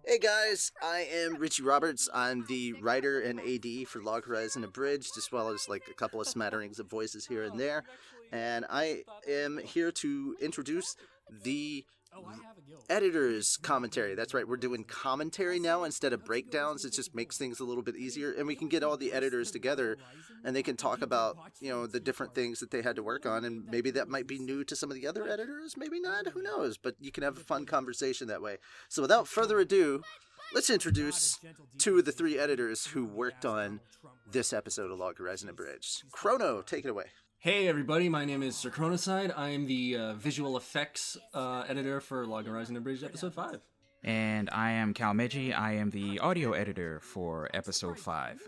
Hey guys, I am Richie Roberts. I'm the writer and AD for Log Horizon Abridged, as well as like a couple of smatterings of voices here and there. And I am here to introduce the editor's commentary. That's right, we're doing commentary now instead of breakdowns. It just makes things a little bit easier, and we can get all the editors together, and they can talk about the different things that they had to work on, and maybe that might be new to some of the other editors, maybe not. Who knows? But you can have a fun conversation that way. So without further ado, let's introduce two of the three editors who worked on this episode of Log Horizon Abridged. Chrono, take it away. Hey everybody, my name is Sir Chronoside. I am the visual effects editor for Log Horizon Abridged Episode 5. And I am Calmeji. I am the audio editor for Episode 5.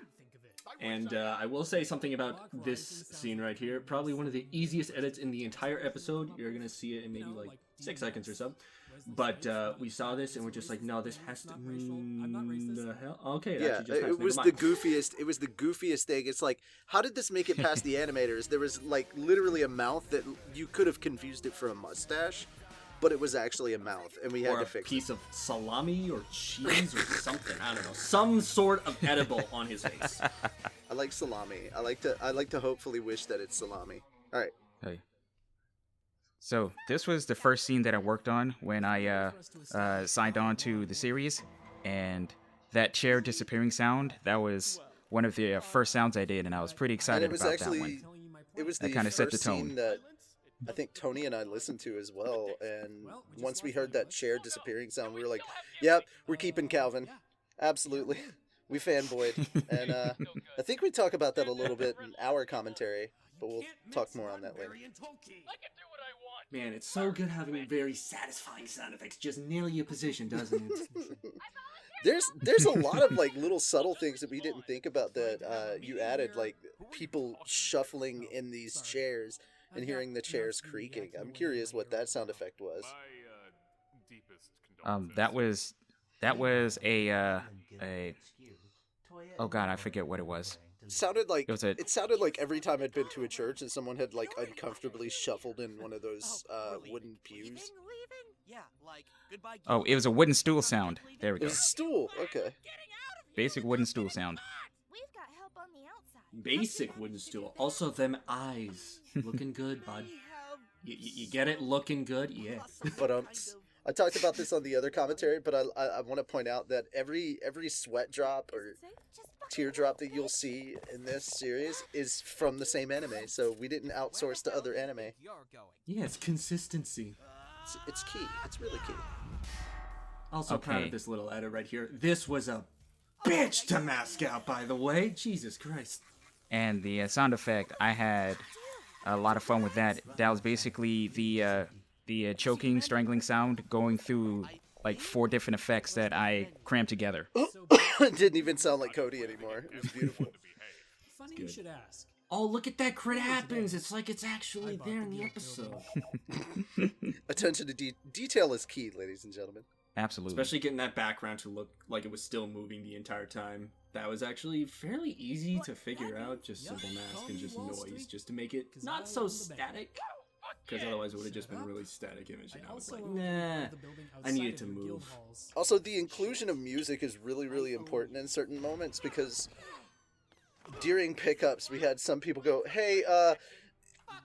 And I will say something about this scene right here. Probably one of the easiest edits in the entire episode. You're going to see it in maybe like 6 seconds or so. But we saw this and we're just like, no, this has to... the hell? Okay, it was the goofiest. It was the goofiest thing. It's like, how did this make it past the animators? There was like literally a mouth that you could have confused it for a mustache, but it was actually a mouth, and we had to fix it. Or a piece of salami or cheese or something. I don't know, some sort of edible on his face. I like salami. I like to hopefully wish that it's salami. All right. Hey. So this was the first scene that I worked on when I signed on to the series, and that chair disappearing sound, that was one of the first sounds I did, and I was pretty excited about that one. It was the that kind of set the tone. Scene that I think Tony and I listened to as well, and once we heard that chair disappearing sound, we were like, yep, we're keeping Calvin. Absolutely. We fanboyed, and I think we talk about that a little bit in our commentary, but we'll talk more on that later. Man, it's so good having very satisfying sound effects. Just nail your position, doesn't it? There's a lot of like little subtle things that we didn't think about that you added, like people shuffling in these chairs and hearing the chairs creaking. I'm curious what that sound effect was. That was a oh god, I forget what it was. It sounded like every time I'd been to a church and someone had like uncomfortably shuffled in one of those wooden pews. Oh, it was a wooden stool sound. There we go. It was a stool. Okay. Basic wooden stool sound. Basic wooden stool. Also, them eyes. Looking good, bud. You get it? Looking good? Yeah. But I talked about this on the other commentary, but I want to point out that every sweat drop or teardrop that you'll see in this series is from the same anime, so we didn't outsource to other anime. Yeah, it's consistency. It's key. It's really key. Also proud of this little edit right here. This was a bitch to mask out, by the way. Jesus Christ. And the sound effect, I had a lot of fun with that. That was basically the choking, strangling sound going through like 4 different effects that I crammed together. It didn't even sound like Cody anymore. It was beautiful. Funny you should ask. Oh, look at that crit happens. It's like it's actually there in the episode. Attention to detail is key, ladies and gentlemen. Absolutely. Especially getting that background to look like it was still moving the entire time. That was actually fairly easy to figure out. Just simple mask and just noise, just to make it not so static. Because otherwise it would have just been a really static image, and I was like, nah, I need it to move. Also, the inclusion of music is really, really important in certain moments, because during pickups we had some people go, hey,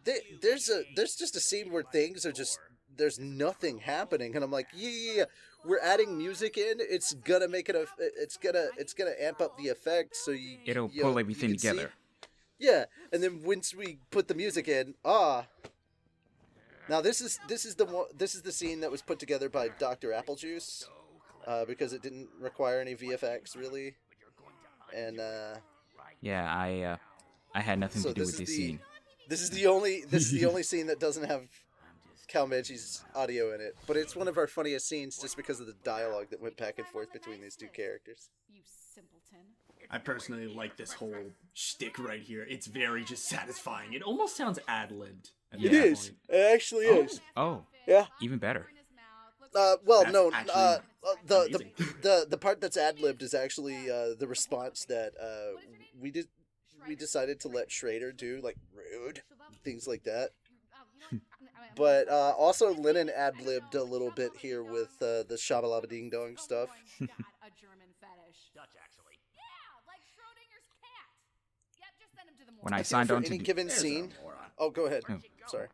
there's just a scene where things are just, there's nothing happening, and I'm like, yeah, we're adding music in, it's gonna make it it's gonna amp up the effect, so it'll pull everything together. Yeah, and then once we put the music in, now this is the scene that was put together by Dr. Applejuice, because it didn't require any VFX really, and yeah, I had nothing to do with this scene. This is the only scene that doesn't have Calmeji's audio in it, but it's one of our funniest scenes just because of the dialogue that went back and forth between these two characters. You simpleton. I personally like this whole shtick right here. It's very just satisfying. It almost sounds ad-libbed. It is. It actually is. Oh. Yeah. Even better. Well, That's no. actually The part that's ad-libbed is actually the response that we decided to let Schrader do, like rude things like that. But also Lennon ad-libbed a little bit here with the Shabalaba Ding Dong stuff. Got a German fetish. Dutch, actually. Yeah, like Schrodinger's cat. Yep, just send him to the When I I think signed for on to any do, given There's a scene. moron. Oh, go ahead. Oh. Sorry.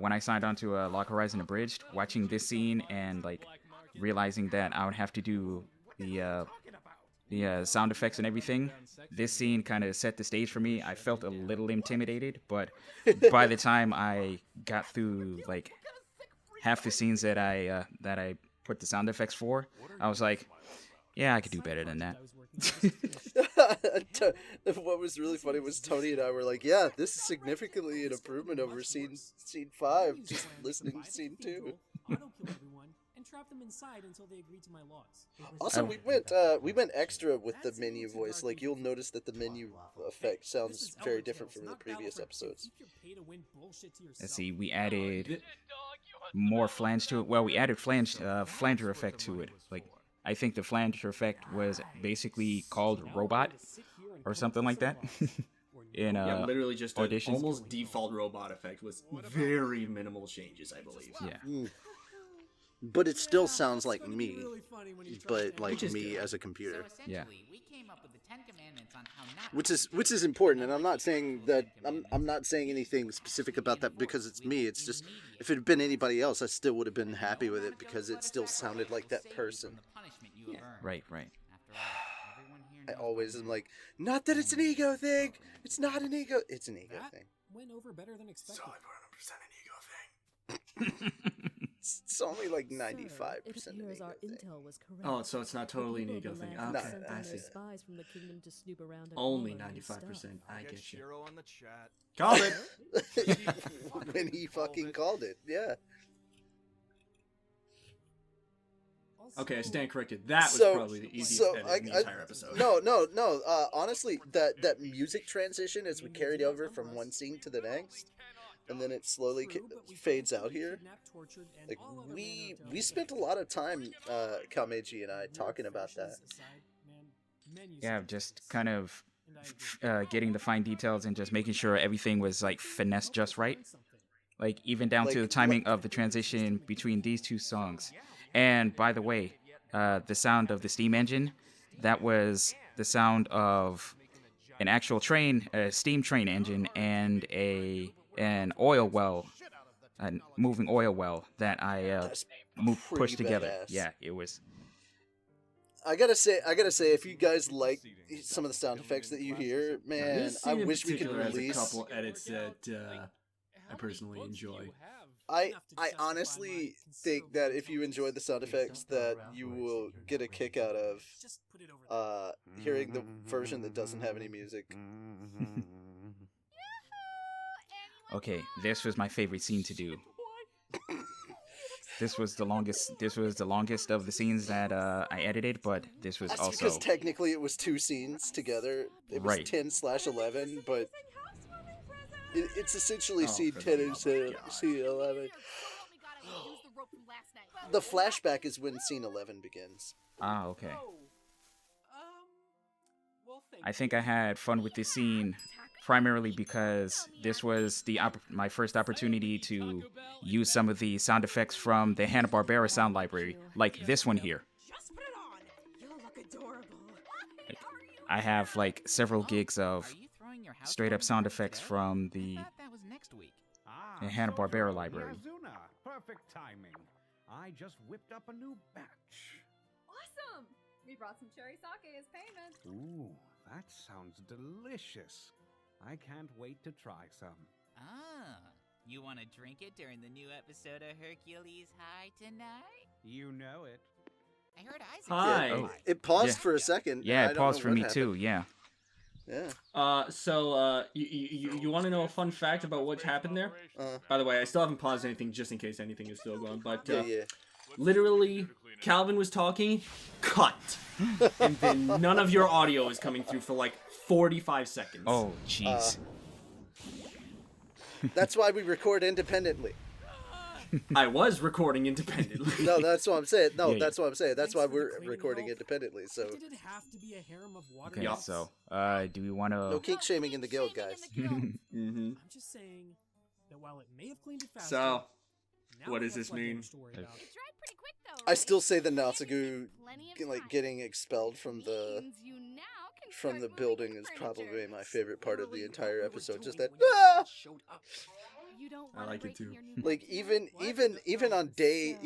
when I signed on to Log Horizon Abridged, watching this scene and like realizing that I would have to do the sound effects and everything, this scene kind of set the stage for me. I felt a little intimidated, but by the time I got through like half the scenes that I put the sound effects for, I was like, yeah, I could do better than that. What was really funny was Tony and I were like, yeah, this is significantly an improvement over scene 5, just listening to scene 2. And trap them inside until they agree to my laws. Also, we went extra with the menu voice. Like, you'll notice that the menu effect sounds very different from the previous episodes. Let's see, we added more flange to it. Well, we added flanger effect to it. Like, I think the flanger effect was basically called Robot or something like that. In Yeah, literally just auditions. an almost default robot effect with very minimal changes, I believe. Yeah. But it still sounds like me, but like is me good. as a computer. Yeah. We came up with the 10 commandments on how not Which is important, and I'm not saying that I'm not saying anything specific about that because it's me. It's just if it had been anybody else, I still would have been happy with it because it still sounded like that person. Right. I always am like, not that it's an ego thing. It's not an ego. It's an ego thing. Went over better than expected. An ego thing. It's only like 95% It an appears ego our thing. intel was correct. Oh, so it's not totally an The ego people of thing. the land No, Okay, sent I in see. their spies from the kingdom to snoop around and Only follow your 95%. stuff. I get you. Shiro on the chat. Called it. When he fucking called it, yeah. Okay, I stand corrected. That was So- probably the easiest so edit in the entire episode. No. Honestly, that music transition as we carried over from one scene to the next, and then it slowly fades out here. Like we spent a lot of time, Kameji and I, talking about that. Yeah, just kind of getting the fine details and just making sure everything was like finessed just right. Like even down to the Like, timing of the transition between these two songs. And by the way, the sound of the steam engine, that was the sound of an actual train, a steam train engine, and an oil well, a moving oil well that I That's pushed pretty together. badass. Yeah, it was. I gotta say, if you guys like some of the sound effects that you hear, man, This I scene in wish we could particular has release. a couple edits that I personally enjoy. I honestly think that if you enjoy the sound effects, that you will get a kick out of hearing the version that doesn't have any music. Okay, this was my favorite scene to do. This was the longest of the scenes that I edited, but this was That's also because technically it was 2 scenes together. It was Right. 10/11, but it's essentially Oh, scene for 10 the and love of scene 11. The flashback is when scene 11 begins. okay. I think I had fun with this scene primarily because this was my first opportunity to use some of the sound effects from the Hanna-Barbera sound library, like this one here. Just put it on. You'll look adorable. I have like several gigs of straight up sound effects from the That was next week. the Hanna-Barbera library. Yazuna, perfect timing. I just whipped up a new batch. Awesome! We brought some cherry sake as payment. Ooh, that sounds delicious. I can't wait to try some. Ah, you want to drink it during the new episode of Hercules High tonight? You know it. I heard Isaac. Hi. Oh. It paused Yeah. for a second. Yeah, I it don't paused know for what me happened. too. Yeah. Yeah. So you want to know a fun fact about what happened there? By the way, I still haven't paused anything just in case anything is still going, but Yeah. literally, Calvin was talking, cut, and then none of your audio is coming through for like 45 seconds. Oh, jeez. That's why we record independently. I was recording independently. No, that's what I'm saying. No, Yeah, that's what I'm saying. That's why Thanks for the we're cleaning recording help. independently. So Did it have to be a harem of water Okay, Yup. so do we want no to? kink shaming in the guild, guys. Mm-hmm. I'm just saying that while it may have cleaned it faster, So What does this mean? I still say the Natsugu getting expelled from the building is probably my favorite part of the entire episode. Just that. Ah! I like it too. Like even on day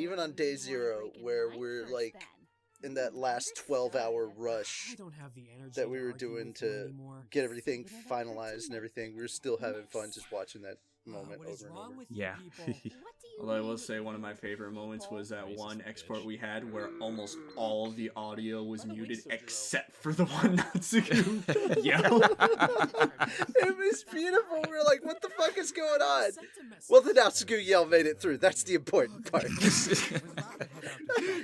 0, where we're like in that last 12-hour rush that we were doing to get everything finalized and everything, we were still having fun just watching that moment over and over. Yeah. Although I will say one of my favorite moments was that one export we had where almost all the audio was muted except for the one Natsugu yell. It was beautiful. We were like, what the fuck is going on? Well, the Natsugu yell made it through. That's the important part.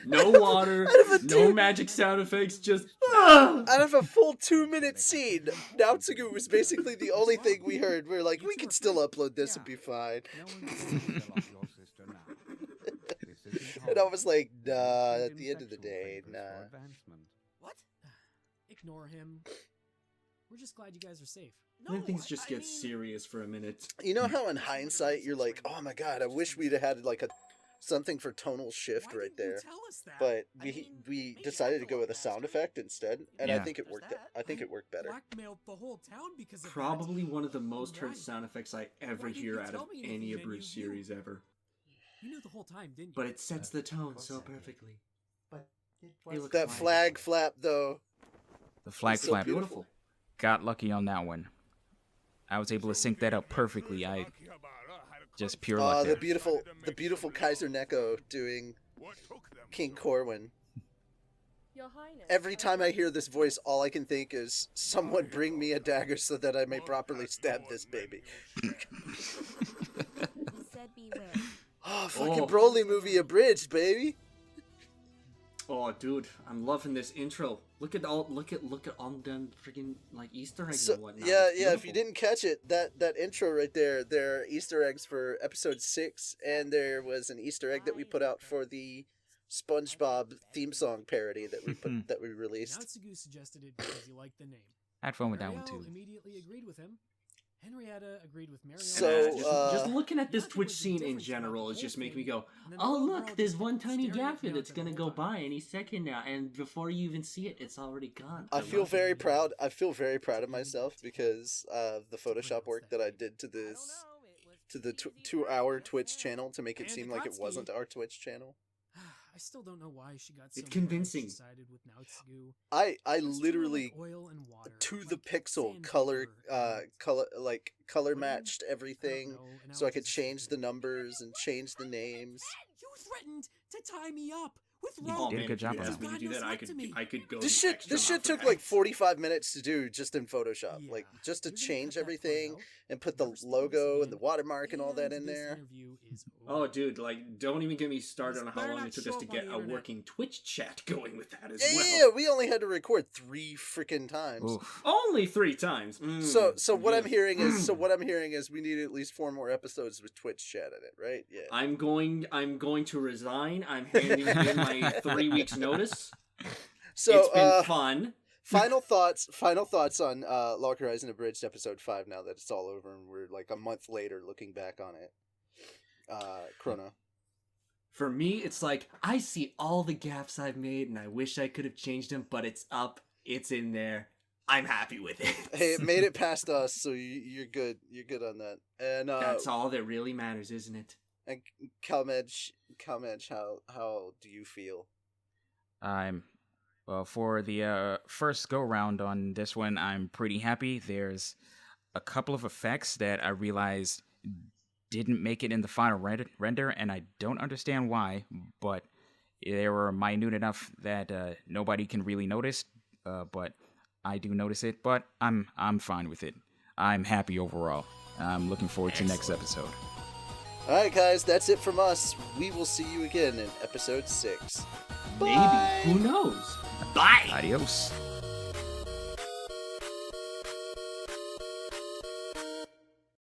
No water, no magic sound effects, just out of a full 2-minute scene, Natsugu was basically the only thing we heard. We were like, we can still upload this and be fine. And I was like, nah, at the end of the day, nah. What? Ignore him. We're just glad you guys are safe. Then things just get serious for a minute. You know how in hindsight you're like, oh my god, I wish we'd have had like something for tonal shift right there. But we decided to go with a sound effect instead, and I think it worked. I think it worked better. Probably one of the most heard sound effects I ever hear out of any Abridged series ever. You knew the whole time, didn't you? But it sets the tone so perfectly. That flag flap though. The flag flap. Beautiful. Got lucky on that one. I was able to sync that up perfectly. I just pure luck there. The beautiful Kaiser Neko doing King Corwin. Your Highness. Every time I hear this voice, all I can think is, someone bring me a dagger so that I may properly stab this baby. He said beware. Oh, fucking Broly movie Abridged, baby. Oh, dude, I'm loving this intro. Look at all them freaking like Easter eggs So, and whatnot. yeah. It's If you didn't catch it, that intro right there are Easter eggs for episode 6, and there was an Easter egg that we put out for the SpongeBob theme song parody that we released. Natsugu suggested it because he liked the name. I had fun with that one Marielle too. immediately agreed with him. Henrietta agreed with Marielle. So, just looking at this Twitch scene in general is just making me go, oh look, there's one tiny gaffer that's gonna go by any second now, and before you even see it, it's already gone. I feel very proud. I feel very proud of myself because of the Photoshop work that I did to the 2-hour Twitch channel to make it seem like it wasn't our Twitch channel. I still don't know why she got so It's convincing. decided with Natsugu. I literally Oil and water, to the like pixel sandpaper. color matched everything know, and so I Alex could is change the frustrated. numbers and change the names. You threatened to tie me up with You rope. did a good job on yeah, that. when you do that, I could go. This the shit extra mile for took that. like 45 minutes to do just in Photoshop. Yeah, Like just to you're gonna change cut that part everything out. and put the Never stop logo listening, and the watermark and all that in this there. interview is Oh, over. dude, like, don't even get me started on how Better long not it took show us to up on get the a internet. working Twitch chat going with that as Yeah, well. we only had to record 3 freaking times. Oof. Only 3 times. So what I'm yeah. hearing is we need at least 4 more episodes with Twitch chat in it, right? Yeah. I'm going to resign. I'm handing in my 3 weeks notice. So It's been fun. final thoughts on Log Horizon Abridged episode 5 now that it's all over and we're like a month later looking back on it. Chrono. For me, it's like, I see all the gaffes I've made and I wish I could have changed them, but it's up. It's in there. I'm happy with it. Hey, it made it past us, so you're good. You're good on that. And That's all that really matters, isn't it? And Calmedge, how do you feel? Well, for the first go round on this one, I'm pretty happy. There's a couple of effects that I realized didn't make it in the final render, and I don't understand why, but they were minute enough that nobody can really notice, but I do notice it, but I'm fine with it. I'm happy overall. I'm looking forward to next episode. Alright guys, that's it from us. We will see you again in episode 6. Maybe. Who knows? Bye! Adios.